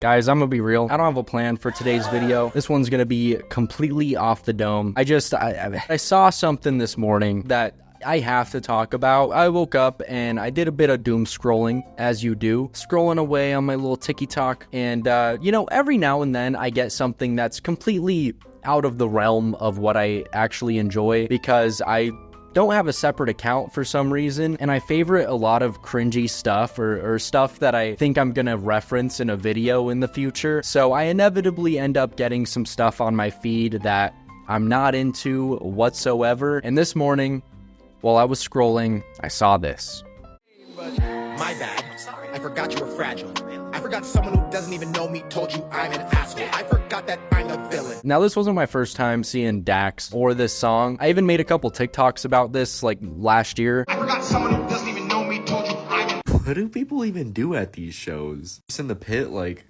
Guys, I'm gonna be real. I don't have a plan for today's video. This one's gonna be completely off the dome. I saw something this morning that I have to talk about. I woke up and I did a bit of doom scrolling, as you do. Scrolling away on my little TikTok. And, you know, every now and then I get something that's completely out of the realm of what I actually enjoy because I don't have a separate account for some reason, and I favorite a lot of cringy stuff or stuff that I think I'm gonna reference in a video in the future. So I inevitably end up getting some stuff on my feed that I'm not into whatsoever. And this morning, while I was scrolling, I saw this. My bad. I forgot you were fragile. I forgot someone who doesn't even know me told you I'm an asshole. I forgot that I'm the villain. Now, this wasn't my first time seeing Dax or this song. I even made a couple TikToks about this, like, last year. I forgot someone who doesn't even know me told you I'm an... What do people even do at these shows? Just in the pit, like...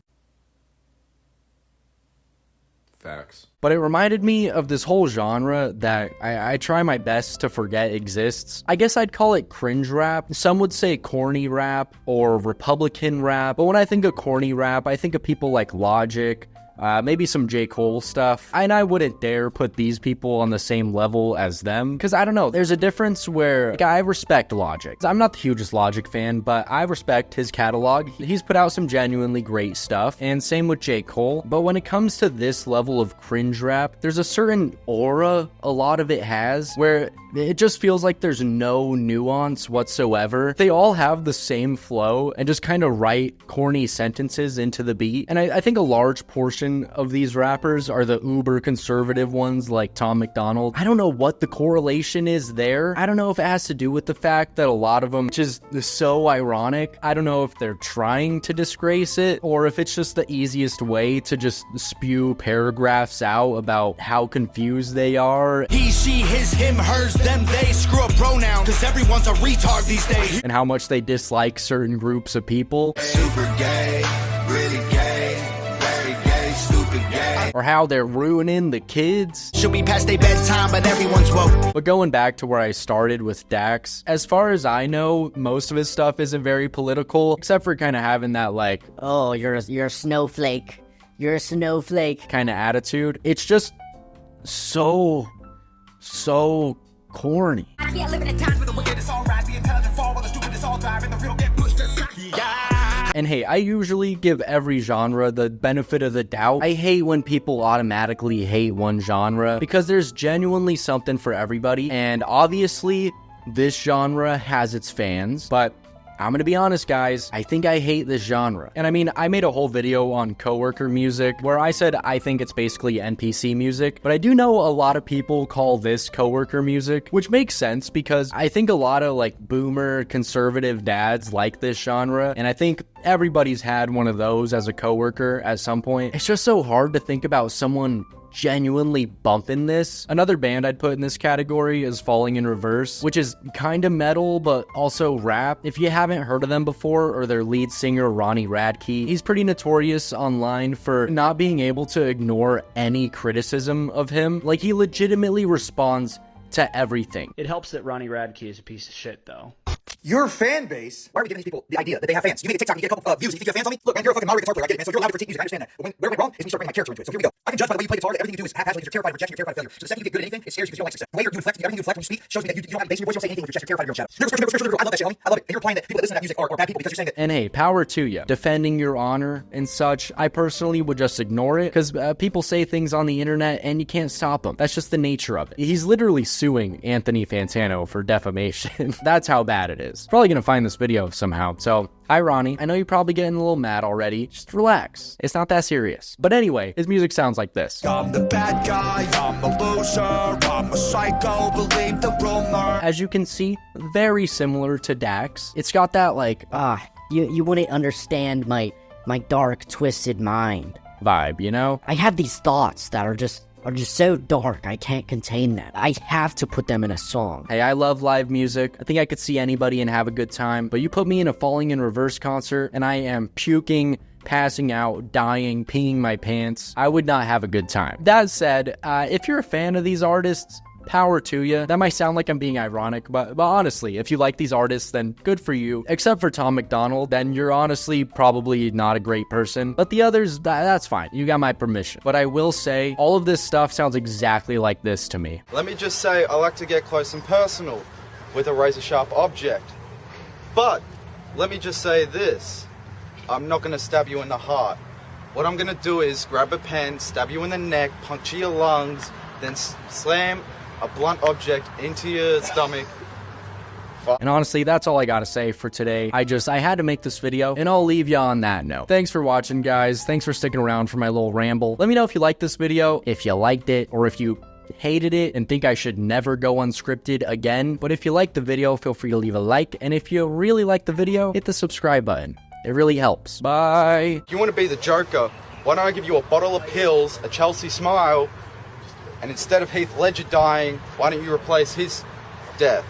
Facts. But it reminded me of this whole genre that I try my best to forget exists. I guess I'd call it cringe rap. Some would say corny rap or Republican rap. But when I think of corny rap, I think of people like Logic, maybe some J. Cole stuff. And I wouldn't dare put these people on the same level as them. Because I don't know, there's a difference where, like, I respect Logic. I'm not the hugest Logic fan, but I respect his catalog. He's put out some genuinely great stuff. And same with J. Cole. But when it comes to this level of cringe rap, there's a certain aura a lot of it has where it just feels like there's no nuance whatsoever. They all have the same flow and just kind of write corny sentences into the beat. And I think a large portion of these rappers are the uber conservative ones like Tom McDonald. I don't know what the correlation is there. I don't know if it has to do with the fact that a lot of them, which is so ironic, I don't know if they're trying to disgrace it or if it's just the easiest way to just spew paragraphs out about how confused they are. He, she, his, him, hers, them, they, screw a pronoun, cause everyone's a retard these days. And how much they dislike certain groups of people. Super gay, really gay, very gay, stupid gay. Or how they're ruining the kids. Should be past their bedtime, but everyone's woke. But going back to where I started with Dax, as far as I know, most of his stuff isn't very political, except for kind of having that, like, oh, you're a snowflake. You're a snowflake kind of attitude. It's just so corny. And hey, I usually give every genre the benefit of the doubt. I hate when people automatically hate one genre because there's genuinely something for everybody. And obviously, this genre has its fans, but I'm gonna be honest, guys, I think I hate this genre. And I mean, I made a whole video on coworker music where I said I think it's basically NPC music, but I do know a lot of people call this coworker music, which makes sense because I think a lot of like boomer conservative dads like this genre, and I think everybody's had one of those as a coworker at some point. It's just so hard to think about someone genuinely bumping this. Another band I'd put in this category is Falling in Reverse, which is kind of metal but also rap. If you haven't heard of them before, or their lead singer Ronnie Radke, he's pretty notorious online for not being able to ignore any criticism of him. Like, he legitimately responds to everything. It helps that Ronnie Radke is a piece of shit, though. Your fan base? Why are we giving these people the idea that they have fans? You make a TikTok, you get a couple views, you think you have fans on me? Look, man, you're a fucking moderated guitar player, I get it, man, so you're allowed to critique music, I understand that. But where it went wrong is when you start bringing my character into it. So here we go. I can judge by the way you play guitar that everything you do is haphazardly because you're terrified of rejection, you're terrified of failure. So the second you get good at anything, it scares you because you don't like success. The way you inflect, everything you inflect when you speak shows me that you don't have bass in your voice, you don't say anything with your chest, you're terrified of your own shadow. I love that shit, homie. I love it. And you're implying that people that listen to that music are bad people because you're saying that. And hey, power to you. Defending your honor and such, I personally would just ignore it because people say things on the internet and you can't stop them. That's just the nature of it. He's literally suing Anthony Fantano for defamation. That's how bad it is. Probably gonna find this video somehow. So, hi Ronnie. I know you're probably getting a little mad already. Just relax. It's not that serious. But anyway, his music sounds like this. I'm the bad guy, I'm a loser, I'm a psycho, believe the rumor. As you can see, very similar to Dax. It's got that like, you wouldn't understand my dark, twisted mind vibe, you know? I have these thoughts that are just so dark, I can't contain them. I have to put them in a song. Hey, I love live music. I think I could see anybody and have a good time, but you put me in a Falling in Reverse concert and I am puking, passing out, dying, peeing my pants. I would not have a good time. That said, if you're a fan of these artists, power to you. That might sound like I'm being ironic, but honestly, if you like these artists, then good for you. Except for Tom McDonald, then you're honestly probably not a great person. But the others, that's fine. You got my permission. But I will say, all of this stuff sounds exactly like this to me. Let me just say, I like to get close and personal with a razor-sharp object. But, let me just say this. I'm not going to stab you in the heart. What I'm going to do is grab a pen, stab you in the neck, puncture your lungs, then slam a blunt object into your stomach. And honestly, that's all I gotta say for today. I had to make this video, and I'll leave you on that note. Thanks for watching, guys. Thanks for sticking around for my little ramble. Let me know if you liked this video, if you liked it, or if you hated it and think I should never go unscripted again. But if you liked the video, feel free to leave a like. And if you really like the video, hit the subscribe button. It really helps. Bye. You want to be the Joker? Why don't I give you a bottle of pills, a Chelsea smile, and instead of Heath Ledger dying, why don't you replace his death?